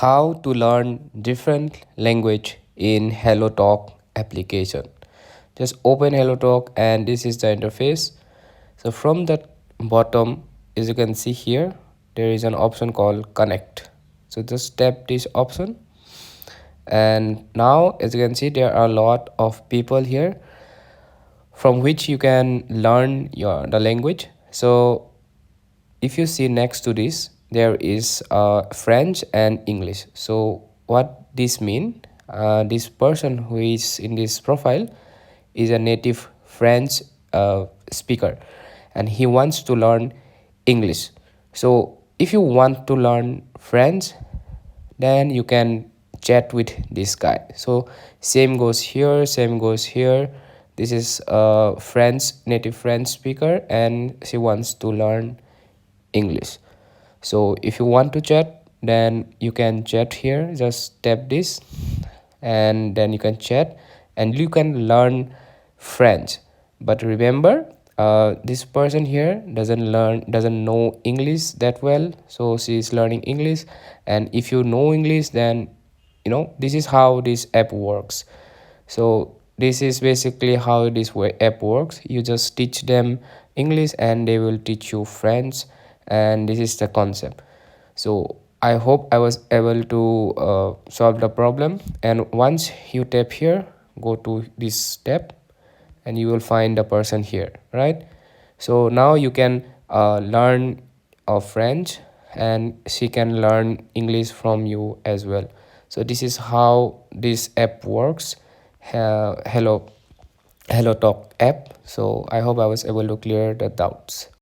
how to learn different language in HelloTalk application. Just open HelloTalk and this is the interface. So from the bottom, as you can see here, there is an option called connect. So just tap this option, and now as you can see there are a lot of people here from which you can learn the language. So if you see next to this, there is French and English. So what this mean, this person who is in this profile is a native French speaker, and he wants to learn English. So if you want to learn French, then you can chat with this guy. So same goes here, same goes here. This is a French, native French speaker, and she wants to learn English. So if you want to chat, then you can chat here. Just tap this and then you can chat and you can learn French. But remember, this person here doesn't know English that well, so she is learning English. And if you know English, then this is how this app works. So this is basically how this app works. You just teach them English and they will teach you French, and this is the concept. So I hope I was able to solve the problem. And once you tap here, go to this tab and you will find the person here, right? So now you can learn French, and she can learn English from you as well. So this is how this app works. Hello Talk app. So I hope I was able to clear the doubts.